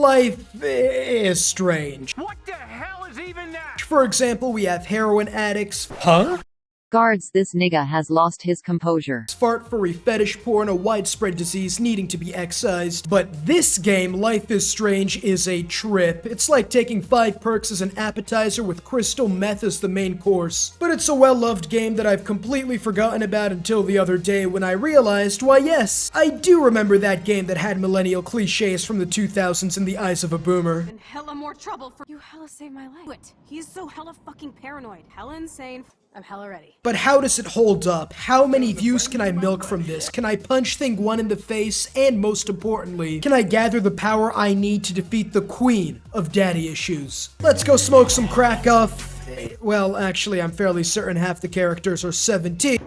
life is strange. What the hell is even that? For example, we have heroin addicts. Huh? Guards, this nigga has lost his composure. Fart furry fetish porn, a widespread disease needing to be excised. But this game, Life is Strange, is a trip. It's like taking 5 perks as an appetizer with crystal meth as the main course. But it's a well-loved game that I've completely forgotten about until the other day when I realized, why yes, I do remember that game that had millennial cliches from the 2000s in the eyes of a boomer. And hella more trouble for you. Hella saved my life. What? He's so hella fucking paranoid. Hella insane. I'm hella ready. But how does it hold up? How many views can I milk from this? Can I punch Thing 1 in the face? And most importantly, can I gather the power I need to defeat the queen of daddy issues? Let's go smoke some crack off. Well, actually, I'm fairly certain half the characters are 17.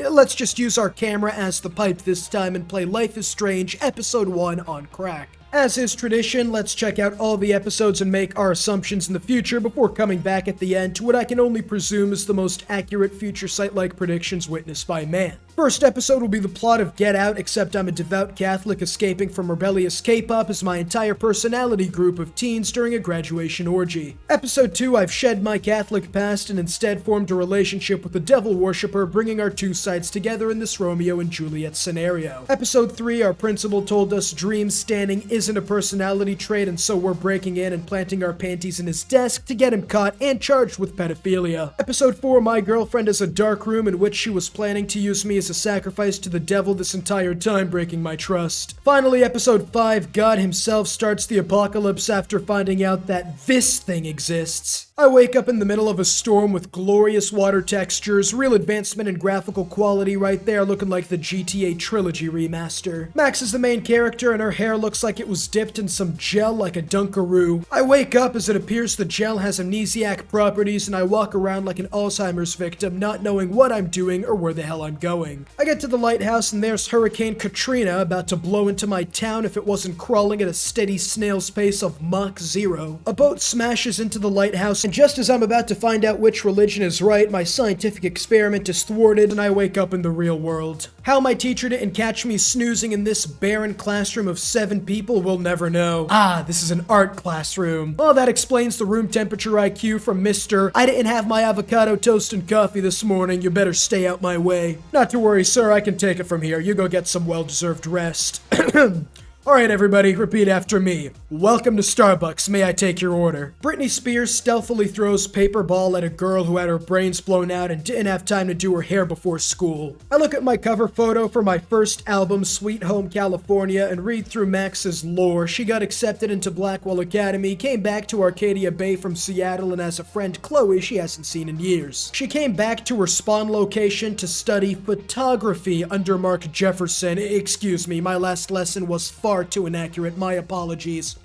Let's just use our camera as the pipe this time and play Life is Strange Episode 1 on crack. As is tradition, let's check out all the episodes and make our assumptions in the future before coming back at the end to what I can only presume is the most accurate future sight-like predictions witnessed by man. First episode will be the plot of Get Out, except I'm a devout Catholic escaping from rebellious K-pop as my entire personality group of teens during a graduation orgy. Episode 2, I've shed my Catholic past and instead formed a relationship with a devil worshipper, bringing our two sides together in this Romeo and Juliet scenario. Episode 3, our principal told us dream standing isn't a personality trait, and so we're breaking in and planting our panties in his desk to get him caught and charged with pedophilia. Episode 4, my girlfriend has a dark room in which she was planning to use me as a sacrifice to the devil this entire time, breaking my trust. Finally, episode 5, God himself starts the apocalypse after finding out that this thing exists. I wake up in the middle of a storm with glorious water textures, real advancement in graphical quality right there, looking like the GTA Trilogy remaster. Max is the main character and her hair looks like it was dipped in some gel like a Dunkaroo. I wake up as it appears the gel has amnesiac properties and I walk around like an Alzheimer's victim, not knowing what I'm doing or where the hell I'm going. I get to the lighthouse and there's Hurricane Katrina about to blow into my town if it wasn't crawling at a steady snail's pace of Mach 0. A boat smashes into the lighthouse and just as I'm about to find out which religion is right, my scientific experiment is thwarted and I wake up in the real world. How my teacher didn't catch me snoozing in this barren classroom of 7 people we'll never know. Ah, this is an art classroom. Oh, that explains the room temperature IQ from Mr. I didn't have my avocado toast and coffee this morning, you better stay out my way. Not to worry, sir, I can take it from here. You go get some well-deserved rest. Alright everybody, repeat after me. Welcome to Starbucks, may I take your order? Britney Spears stealthily throws paper ball at a girl who had her brains blown out and didn't have time to do her hair before school. I look at my cover photo for my first album, Sweet Home California, and read through Max's lore. She got accepted into Blackwell Academy, came back to Arcadia Bay from Seattle, and has a friend, Chloe, she hasn't seen in years. She came back to her spawn location to study photography under Mark Jefferson. Excuse me, my last lesson was far too inaccurate, my apologies.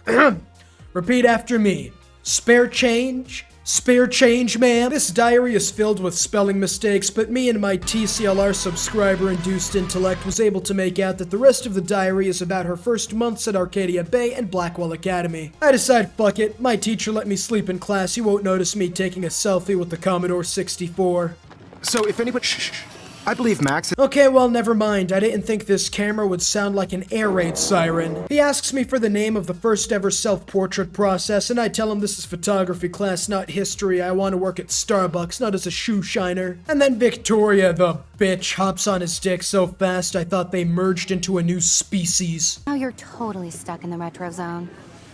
Repeat after me. Spare change? Spare change, ma'am? This diary is filled with spelling mistakes, but me and my TCLR subscriber-induced intellect was able to make out that the rest of the diary is about her first months at Arcadia Bay and Blackwell Academy. I decide, fuck it, my teacher let me sleep in class, he won't notice me taking a selfie with the Commodore 64. So if anyone... I believe Max... Okay, well, never mind. I didn't think this camera would sound like an air raid siren. He asks me for the name of the first ever self-portrait process, and I tell him this is photography class, not history. I want to work at Starbucks, not as a shoe shiner. And then Victoria, the bitch, hops on his dick so fast I thought they merged into a new species. Now you're totally stuck in the retro zone.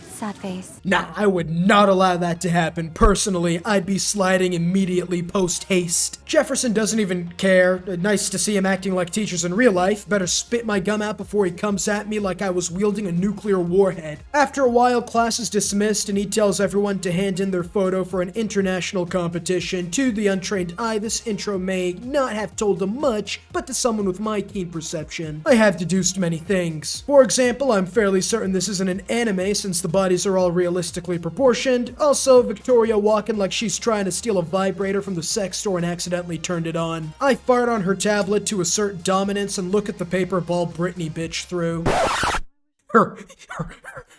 Sad face. Nah, I would not allow that to happen. Personally, I'd be sliding immediately post-haste. Jefferson doesn't even care. Nice to see him acting like teachers in real life. Better spit my gum out before he comes at me like I was wielding a nuclear warhead. After a while, class is dismissed and he tells everyone to hand in their photo for an international competition. To the untrained eye, this intro may not have told them much, but to someone with my keen perception, I have deduced many things. For example, I'm fairly certain this isn't an anime since the bodies are all realistically proportioned. Also, Victoria walking like she's trying to steal a vibrator from the sex store and accidentally turned it on. I fart on her tablet to assert dominance and look at the paper ball Britney bitch through. Her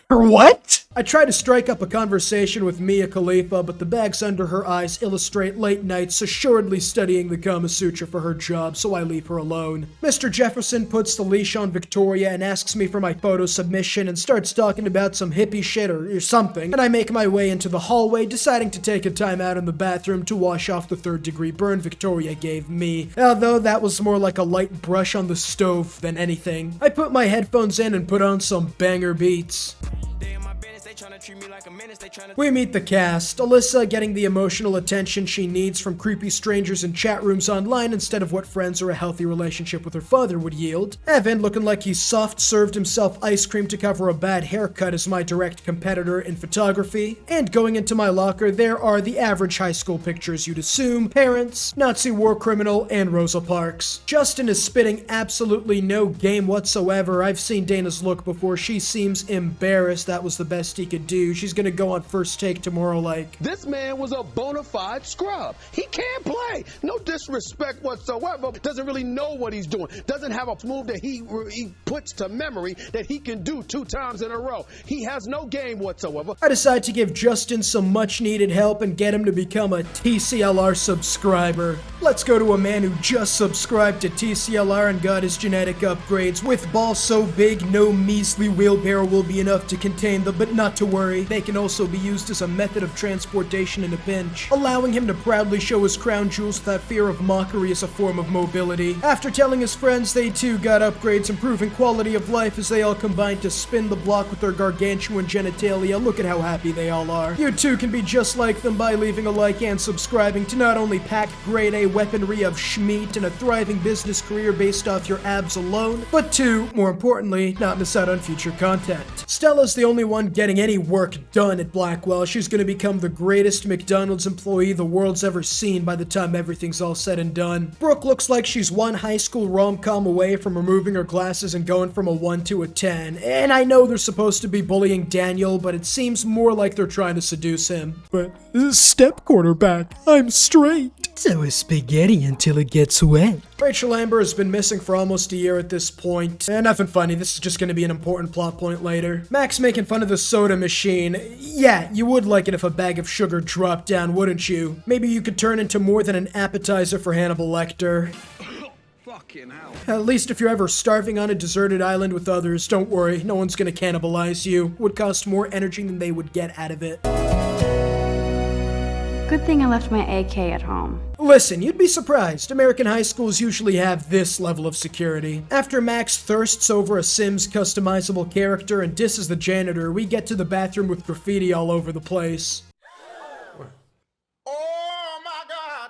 what? I try to strike up a conversation with Mia Khalifa, but the bags under her eyes illustrate late nights assuredly studying the Kama Sutra for her job, so I leave her alone. Mr. Jefferson puts the leash on Victoria and asks me for my photo submission and starts talking about some hippie shit or something, and I make my way into the hallway, deciding to take a time out in the bathroom to wash off the third-degree burn Victoria gave me, although that was more like a light brush on the stove than anything. I put my headphones in and put on some banger beats. We meet the cast, Alyssa getting the emotional attention she needs from creepy strangers in chat rooms online instead of what friends or a healthy relationship with her father would yield. Evan looking like he soft-served himself ice cream to cover a bad haircut as my direct competitor in photography. And going into my locker, there are the average high school pictures you'd assume: parents, Nazi war criminal, and Rosa Parks. Justin is spitting absolutely no game whatsoever. I've seen Dana's look before. She seems embarrassed. That was the best he could do. She's gonna go on First Take tomorrow like, "This man was a bona fide scrub. He can't play. No disrespect whatsoever. Doesn't really know what he's doing. Doesn't have a move that he puts to memory that he can do 2 times in a row. He has no game whatsoever." I decide to give Justin some much needed help and get him to become a TCLR subscriber. Let's go to a man who just subscribed to TCLR and got his genetic upgrades. With balls so big, no measly wheelbarrow will be enough to contain them, but not to worry, they can also be used as a method of transportation in a pinch, allowing him to proudly show his crown jewels without fear of mockery as a form of mobility. After telling his friends they too got upgrades, improving quality of life as they all combine to spin the block with their gargantuan genitalia, look at how happy they all are. You too can be just like them by leaving a like and subscribing to not only pack grade A weaponry of schmeat and a thriving business career based off your abs alone, but to, more importantly, not miss out on future content. Stella's the only one getting any work done at Blackwell. She's gonna become the greatest McDonald's employee the world's ever seen by the time everything's all said and done. Brooke looks like she's one high school rom-com away from removing her glasses and going from a 1 to a 10. And I know they're supposed to be bullying Daniel, but it seems more like they're trying to seduce him. But, step quarterback, I'm straight. So is spaghetti until it gets wet. Rachel Amber has been missing for almost a year at this point. Nothing funny, this is just gonna be an important plot point later. Max making fun of the soda machine. Yeah, you would like it if a bag of sugar dropped down, wouldn't you? Maybe you could turn into more than an appetizer for Hannibal Lecter. Fucking hell. At least if you're ever starving on a deserted island with others, don't worry, no one's gonna cannibalize you. Would cost more energy than they would get out of it. Good thing I left my AK at home. Listen, you'd be surprised. American high schools usually have this level of security. After Max thirsts over a Sims customizable character and disses the janitor, we get to the bathroom with graffiti all over the place.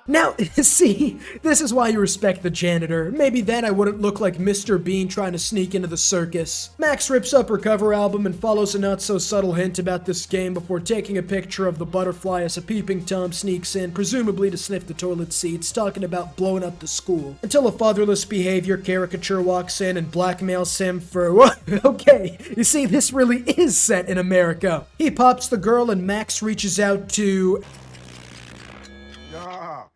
Now, see, this is why you respect the janitor. Maybe then I wouldn't look like Mr. Bean trying to sneak into the circus. Max rips up her cover album and follows a not-so-subtle hint about this game before taking a picture of the butterfly as a peeping Tom sneaks in, presumably to sniff the toilet seats, talking about blowing up the school. Until a fatherless behavior caricature walks in and blackmails him for, okay, you see, this really is set in America. He pops the girl and Max reaches out to...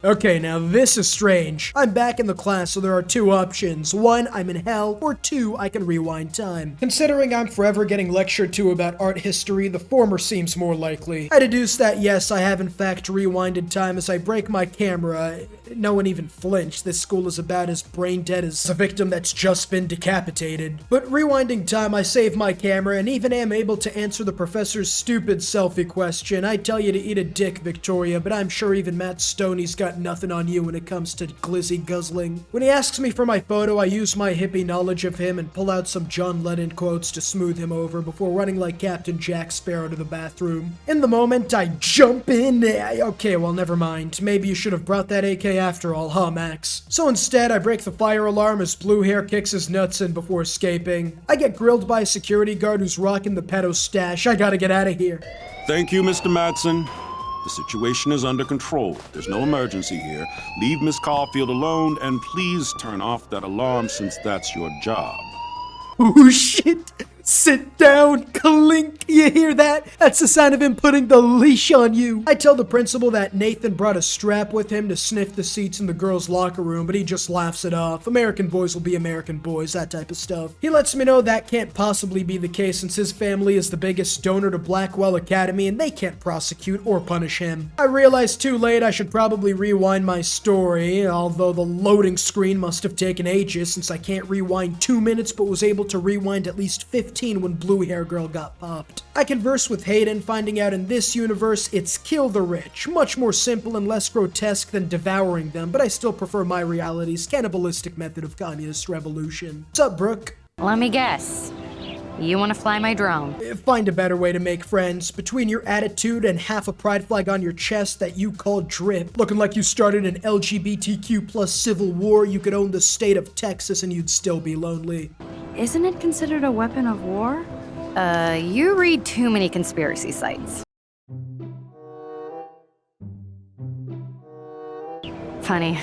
Okay, now this is strange. I'm back in the class, so there are 2 options. 1, I'm in hell, or 2, I can rewind time. Considering I'm forever getting lectured to about art history, the former seems more likely. I deduce that yes, I have in fact rewinded time as I break my camera. No one even flinched. This school is about as brain dead as a victim that's just been decapitated. But rewinding time, I save my camera and even am able to answer the professor's stupid selfie question. I tell you to eat a dick, Victoria, but I'm sure even Matt Stoney's got nothing on you when it comes to Glizzy Guzzling. When he asks me for my photo, I use my hippie knowledge of him and pull out some John Lennon quotes to smooth him over before running like Captain Jack Sparrow to the bathroom. In the moment, I jump in. Okay, well, never mind. Maybe you should have brought that AK after all, huh, Max? So instead, I break the fire alarm as Blue Hair kicks his nuts in before escaping. I get grilled by a security guard who's rocking the pedo stash. I gotta get out of here. Thank you, Mr. Madsen. The situation is under control. There's no emergency here. Leave Miss Caulfield alone, and please turn off that alarm since that's your job. Oh shit! Sit down, clink. You hear that? That's the sound of him putting the leash on you. I tell the principal that Nathan brought a strap with him to sniff the seats in the girls' locker room, but he just laughs it off. American boys will be American boys, that type of stuff. He lets me know that can't possibly be the case since his family is the biggest donor to Blackwell Academy and they can't prosecute or punish him. I realized too late I should probably rewind my story, although the loading screen must have taken ages since I can't rewind 2 minutes but was able to rewind at least 15 when Blue Hair Girl got popped. I converse with Hayden, finding out in this universe it's kill the rich, much more simple and less grotesque than devouring them, but I still prefer my reality's cannibalistic method of communist revolution. What's up, Brooke? Let me guess. You want to fly my drone? Find a better way to make friends. Between your attitude and half a pride flag on your chest that you call drip, looking like you started an LGBTQ plus civil war, you could own the state of Texas and you'd still be lonely. Isn't it considered a weapon of war? You read too many conspiracy sites. Funny.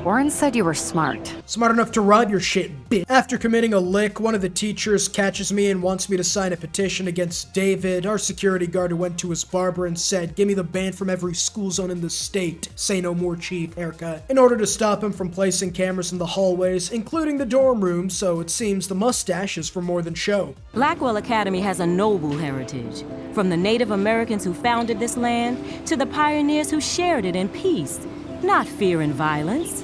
Warren said you were smart. Smart enough to rob your shit, bitch. After committing a lick, one of the teachers catches me and wants me to sign a petition against David, our security guard who went to his barber and said, "Give me the ban from every school zone in the state. Say no more, chief." Haircut. In order to stop him from placing cameras in the hallways, including the dorm room, so it seems the mustache is for more than show. Blackwell Academy has a noble heritage, from the Native Americans who founded this land to the pioneers who shared it in peace, not fear and violence.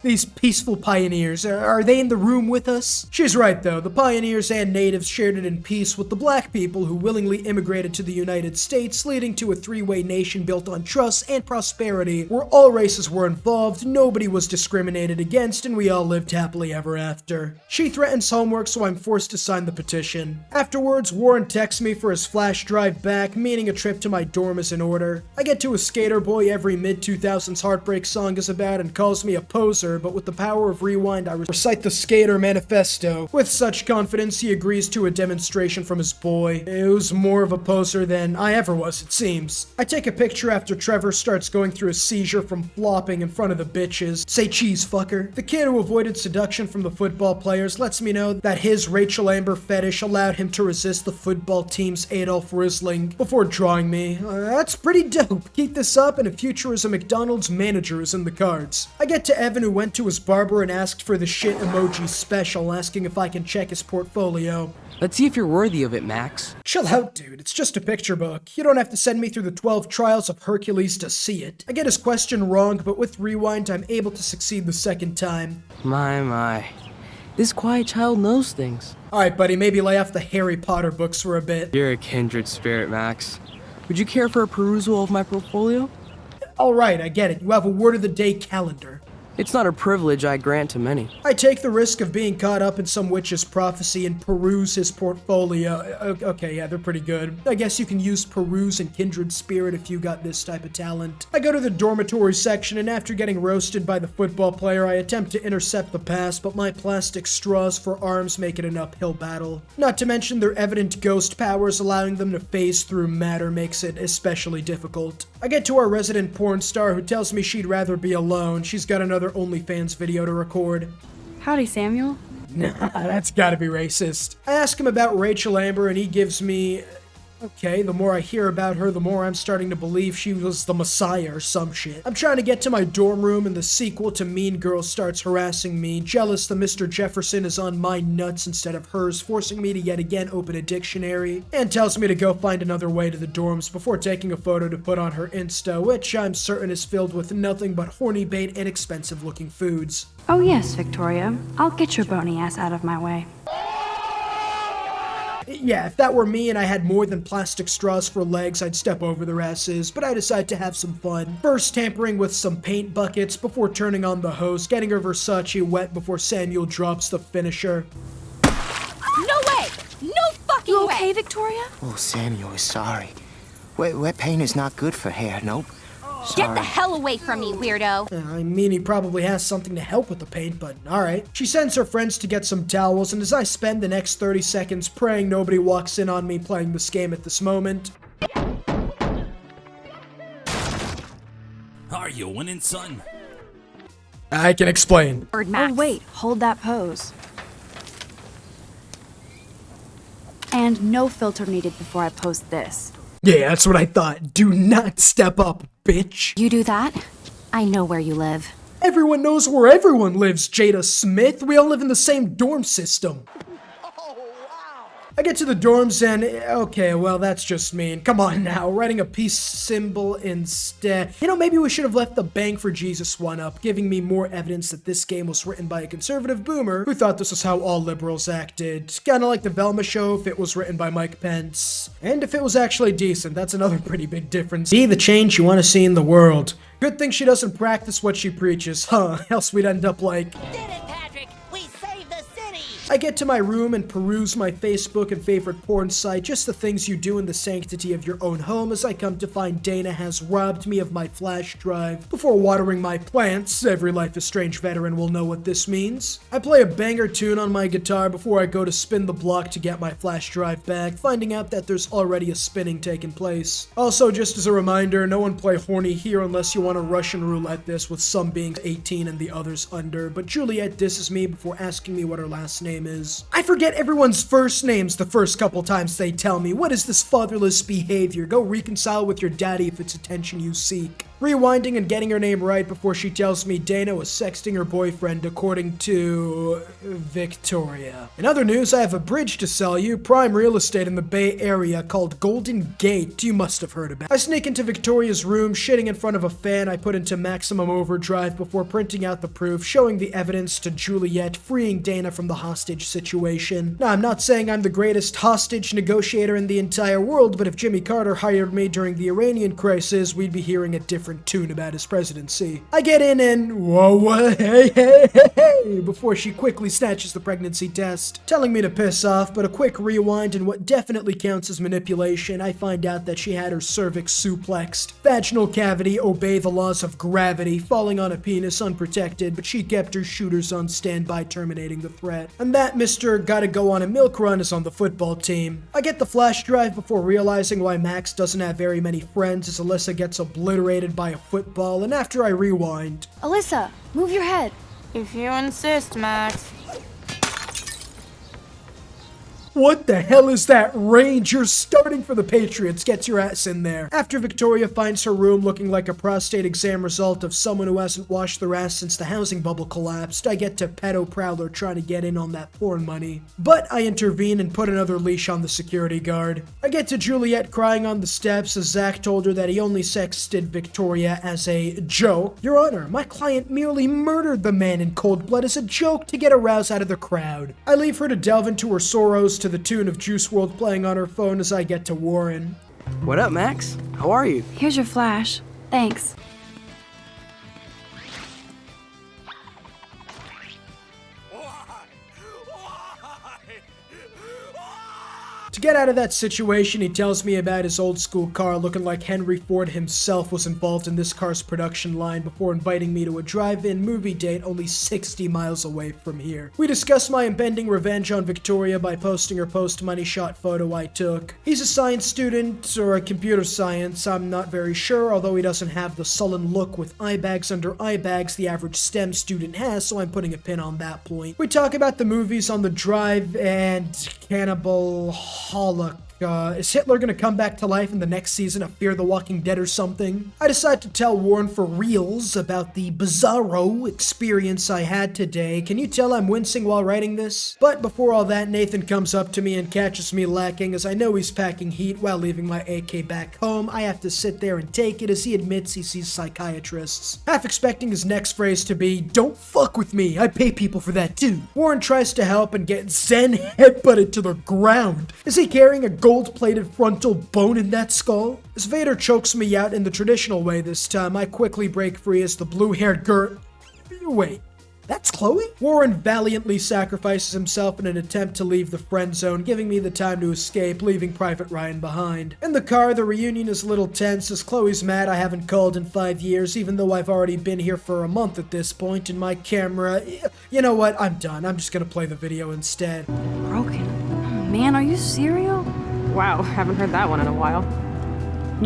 These peaceful pioneers, are they in the room with us? She's right though, the pioneers and natives shared it in peace with the black people who willingly immigrated to the United States, leading to a three-way nation built on trust and prosperity, where all races were involved, nobody was discriminated against, and we all lived happily ever after. She threatens homework, so I'm forced to sign the petition. Afterwards, Warren texts me for his flash drive back, meaning a trip to my dorm is in order. I get to a skater boy every mid-2000s heartbreak song is about and calls me a poser, but with the power of rewind, I recite the Skater Manifesto. With such confidence, he agrees to a demonstration from his boy. It was more of a poser than I ever was, it seems. I take a picture after Trevor starts going through a seizure from flopping in front of the bitches. Say cheese, fucker. The kid who avoided seduction from the football players lets me know that his Rachel Amber fetish allowed him to resist the football team's Adolf Riesling before drawing me. That's pretty dope. Keep this up, and a future as a McDonald's manager is in the cards. I get to Evan, who went to his barber and asked for the shit emoji special, asking if I can check his portfolio. Let's see if you're worthy of it, Max. Chill out, dude. It's just a picture book. You don't have to send me through the 12 trials of Hercules to see it. I get his question wrong, but with rewind, I'm able to succeed the second time. My. This quiet child knows things. Alright, buddy, maybe lay off the Harry Potter books for a bit. You're a kindred spirit, Max. Would you care for a perusal of my portfolio? Alright, I get it. You have a word of the day calendar. It's not a privilege I grant to many. I take the risk of being caught up in some witch's prophecy and peruse his portfolio. Okay, yeah, they're pretty good. I guess you can use peruse and kindred spirit if you got this type of talent. I go to the dormitory section, and after getting roasted by the football player, I attempt to intercept the pass, but my plastic straws for arms make it an uphill battle. Not to mention their evident ghost powers allowing them to phase through matter makes it especially difficult. I get to our resident porn star who tells me she'd rather be alone. She's got another OnlyFans video to record. Howdy, Samuel. Nah, that's gotta be racist. I ask him about Rachel Amber and he gives me... Okay, the more I hear about her, the more I'm starting to believe she was the Messiah or some shit. I'm trying to get to my dorm room and the sequel to Mean Girls starts harassing me. Jealous the Mr. Jefferson is on my nuts instead of hers, forcing me to yet again open a dictionary, and tells me to go find another way to the dorms before taking a photo to put on her Insta, which I'm certain is filled with nothing but horny bait and expensive looking foods. Oh yes, Victoria. I'll get your bony ass out of my way. Yeah, if that were me and I had more than plastic straws for legs, I'd step over their asses, but I decide to have some fun. First tampering with some paint buckets before turning on the hose, getting her Versace wet before Samuel drops the finisher. No way! No fucking way! You okay, Victoria? Oh, Samuel is sorry. Wet paint is not good for hair, nope. Get the hell away from me, weirdo! I mean, he probably has something to help with the paint, but alright. She sends her friends to get some towels, and as I spend the next 30 seconds praying nobody walks in on me playing this game at this moment... Are you winning, son? I can explain. Oh wait, hold that pose. And no filter needed before I post this. Yeah, that's what I thought. Do not step up, bitch. You do that? I know where you live. Everyone knows where everyone lives, Jada Smith. We all live in the same dorm system. I get to the dorms and, okay, well, that's just mean. Come on now, writing a peace symbol instead. You know, maybe we should have left the Bang for Jesus one up, giving me more evidence that this game was written by a conservative boomer who thought this was how all liberals acted. Kinda like the Velma show if it was written by Mike Pence. And if it was actually decent, that's another pretty big difference. Be the change you want to see in the world. Good thing she doesn't practice what she preaches, huh? Else we'd end up like... I get to my room and peruse my Facebook and favorite porn site, just the things you do in the sanctity of your own home, as I come to find Dana has robbed me of my flash drive. Before watering my plants, every Life is Strange veteran will know what this means. I play a banger tune on my guitar before I go to spin the block to get my flash drive back, finding out that there's already a spinning taking place. Also, just as a reminder, no one play horny here unless you want to Russian roulette this, with some being 18 and the others under, but Juliet disses me before asking me what her last name is. I forget everyone's first names the first couple times they tell me. What is this fatherless behavior? Go reconcile with your daddy if it's attention you seek. Rewinding and getting her name right before she tells me Dana was sexting her boyfriend according to... Victoria. In other news, I have a bridge to sell you, prime real estate in the Bay Area called Golden Gate. You must have heard about it. I sneak into Victoria's room, shitting in front of a fan I put into maximum overdrive before printing out the proof, showing the evidence to Juliet, freeing Dana from the hostage situation. Now, I'm not saying I'm the greatest hostage negotiator in the entire world, but if Jimmy Carter hired me during the Iranian crisis, we'd be hearing a different tune about his presidency. I get in and whoa, hey, before she quickly snatches the pregnancy test, telling me to piss off, but a quick rewind and what definitely counts as manipulation, I find out that she had her cervix suplexed. Vaginal cavity, obey the laws of gravity, falling on a penis unprotected, but she kept her shooters on standby, terminating the threat. And that Mr. Gotta Go on a Milk Run is on the football team. I get the flash drive before realizing why Max doesn't have very many friends as Alyssa gets obliterated by a football, and after I rewind... Alyssa, move your head. If you insist, Max. What the hell is that range? You're starting for the Patriots. Get your ass in there. After Victoria finds her room looking like a prostate exam result of someone who hasn't washed their ass since the housing bubble collapsed, I get to pedo Prowler trying to get in on that porn money. But I intervene and put another leash on the security guard. I get to Juliet crying on the steps as Zach told her that he only sexted Victoria as a joke. Your Honor, my client merely murdered the man in cold blood as a joke to get a rouse out of the crowd. I leave her to delve into her sorrows to the tune of Juice WRLD playing on her phone as I get to Warren. What up, Max? How are you? Here's your flash. Thanks. To get out of that situation, he tells me about his old school car looking like Henry Ford himself was involved in this car's production line before inviting me to a drive-in movie date only 60 miles away from here. We discuss my impending revenge on Victoria by posting her post-money shot photo I took. He's a science student, or a computer science, I'm not very sure, although he doesn't have the sullen look with eye bags under eye bags the average STEM student has, so I'm putting a pin on that point. We talk about the movies on the drive and Cannibal Holocaust. Is Hitler gonna come back to life in the next season of Fear the Walking Dead or something? I decide to tell Warren for reals about the bizarro experience I had today. Can you tell I'm wincing while writing this? But before all that, Nathan comes up to me and catches me lacking as I know he's packing heat while leaving my AK back home. I have to sit there and take it as he admits he sees psychiatrists. Half expecting his next phrase to be, "Don't fuck with me, I pay people for that too." Warren tries to help and get Zen headbutted to the ground. Is he carrying a gold-plated frontal bone in that skull? As Vader chokes me out in the traditional way this time, I quickly break free as the blue-haired Wait, that's Chloe? Warren valiantly sacrifices himself in an attempt to leave the friend zone, giving me the time to escape, leaving Private Ryan behind. In the car, the reunion is a little tense as Chloe's mad I haven't called in 5 years, even though I've already been here for a month at this point, and my camera... You know what? I'm done. I'm just gonna play the video instead. Broken. Man, are you serial? Wow, haven't heard that one in a while.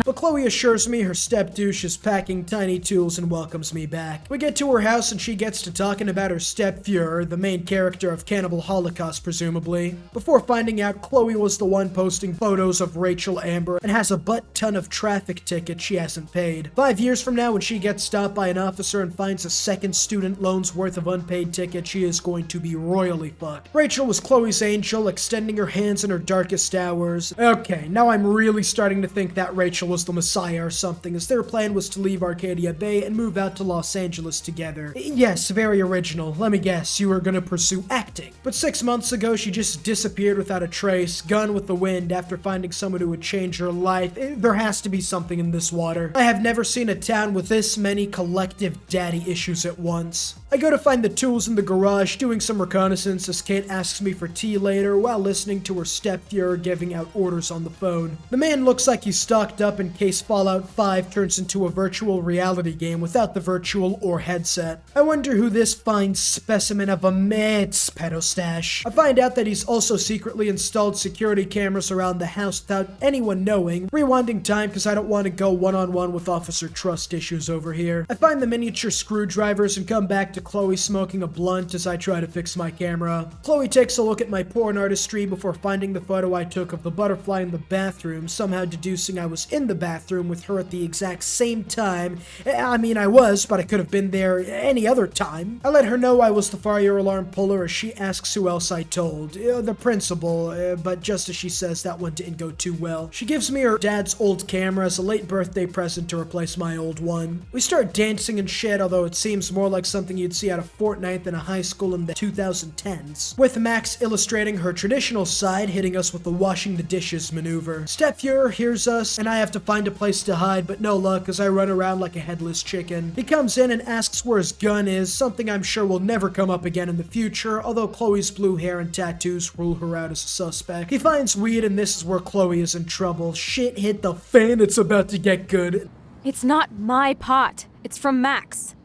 But Chloe assures me her step-douche is packing tiny tools and welcomes me back. We get to her house and she gets to talking about her step-Fuhrer, the main character of Cannibal Holocaust presumably, before finding out Chloe was the one posting photos of Rachel Amber and has a butt-ton of traffic tickets she hasn't paid. 5 years from now when she gets stopped by an officer and finds a second student loan's worth of unpaid tickets, she is going to be royally fucked. Rachel was Chloe's angel, extending her hands in her darkest hours. Okay, now I'm really starting to think that Rachel was the Messiah or something, as their plan was to leave Arcadia Bay and move out to Los Angeles together. Yes, very original. Let me guess, you were gonna pursue acting. But 6 months ago, she just disappeared without a trace, gone with the wind after finding someone who would change her life. There has to be something in this water. I have never seen a town with this many collective daddy issues at once. I go to find the tools in the garage, doing some reconnaissance as Kate asks me for tea later while listening to her step-Fuhrer giving out orders on the phone. The man looks like he's stocked up in case Fallout 5 turns into a virtual reality game without the virtual or headset. I wonder who this fine specimen of a man's pedo stash. I find out that he's also secretly installed security cameras around the house without anyone knowing. Rewinding time because I don't want to go one-on-one with officer trust issues over here. I find the miniature screwdrivers and come back to Chloe smoking a blunt as I try to fix my camera. Chloe takes a look at my porn artistry before finding the photo I took of the butterfly in the bathroom, somehow deducing I was in the bathroom with her at the exact same time. I mean, I was, but I could have been there any other time. I let her know I was the fire alarm puller as she asks who else I told. The principal, but just as she says, that one didn't go too well. She gives me her dad's old camera as a late birthday present to replace my old one. We start dancing and shit, although it seems more like something you'd see out of Fortnite than a high school in the 2010s, with Max illustrating her traditional side, hitting us with the washing the dishes maneuver. Step-Fuhrer hears us, and I have to find a place to hide, but no luck as I run around like a headless chicken. He comes in and asks where his gun is, something I'm sure will never come up again in the future, although Chloe's blue hair and tattoos rule her out as a suspect. He finds weed, and this is where Chloe is in trouble. Shit hit the fan, it's about to get good. It's not my pot. It's from Max.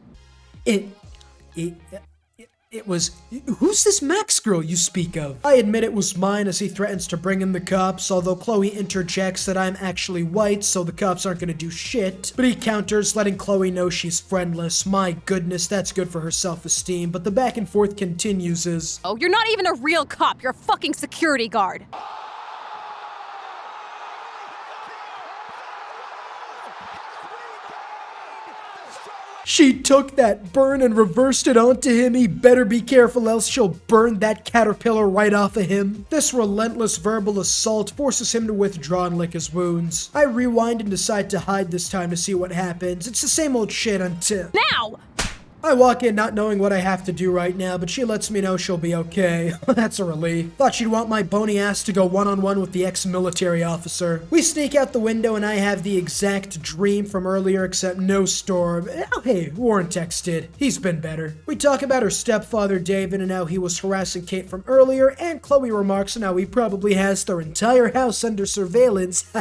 It was... Who's this Max girl you speak of? I admit it was mine as he threatens to bring in the cops, although Chloe interjects that I'm actually white, so the cops aren't gonna do shit. But he counters, letting Chloe know she's friendless. My goodness, that's good for her self-esteem, but the back and forth continues as... Oh, you're not even a real cop. You're a fucking security guard. She took that burn and reversed it onto him. He better be careful else she'll burn that caterpillar right off of him. This relentless verbal assault forces him to withdraw and lick his wounds. I rewind and decide to hide this time to see what happens. It's the same old shit until... Now! I walk in not knowing what I have to do right now, but she lets me know she'll be okay. That's a relief. Thought she'd want my bony ass to go one-on-one with the ex-military officer. We sneak out the window and I have the exact dream from earlier except no storm. Oh hey, Warren texted. He's been better. We talk about her stepfather David and how he was harassing Kate from earlier, and Chloe remarks on how he probably has their entire house under surveillance.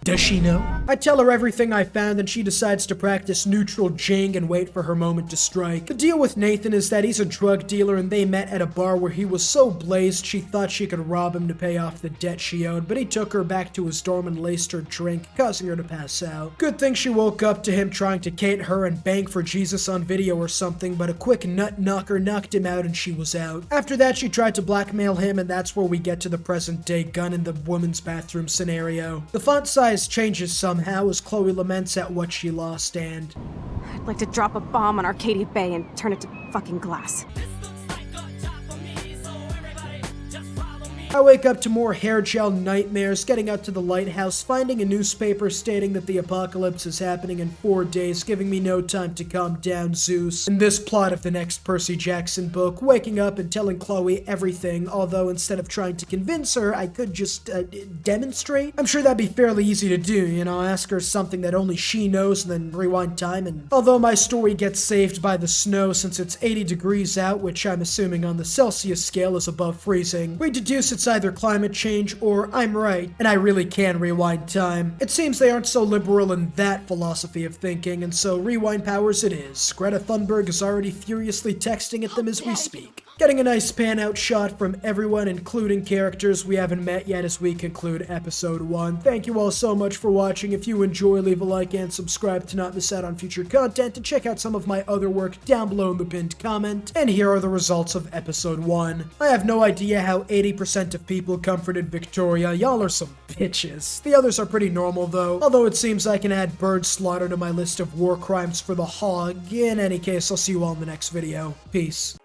Does she know? I tell her everything I found and she decides to practice neutral jing and wait for her moment to strike. The deal with Nathan is that he's a drug dealer and they met at a bar where he was so blazed she thought she could rob him to pay off the debt she owed, but he took her back to his dorm and laced her drink, causing her to pass out. Good thing she woke up to him trying to Kate her and bang for Jesus on video or something, but a quick nut knocker knocked him out and she was out. After that she tried to blackmail him, and that's where we get to the present day gun in the woman's bathroom scenario. The font size changes somehow as Chloe laments at what she lost, and... I'd like to drop a bomb on Arcadia Bay and turn it to fucking glass. I wake up to more hair gel nightmares, getting out to the lighthouse, finding a newspaper stating that the apocalypse is happening in 4 days, giving me no time to calm down, Zeus. In this plot of the next Percy Jackson book, waking up and telling Chloe everything, although instead of trying to convince her, I could just demonstrate. I'm sure that'd be fairly easy to do, you know, ask her something that only she knows and then rewind time, and although my story gets saved by the snow since it's 80 degrees out, which I'm assuming on the Celsius scale is above freezing, we deduce it's either climate change or I'm right, and I really can rewind time. It seems they aren't so liberal in that philosophy of thinking, and so rewind powers it is. Greta Thunberg is already furiously texting at them as we speak. getting a nice pan-out shot from everyone, including characters we haven't met yet as we conclude episode 1. Thank you all so much for watching. If you enjoy, leave a like and subscribe to not miss out on future content, and check out some of my other work down below in the pinned comment. And here are the results of episode 1. I have no idea how 80% of people comforted Victoria. Y'all are some bitches. The others are pretty normal though, although it seems I can add bird slaughter to my list of war crimes for the hog. In any case, I'll see you all in the next video. Peace.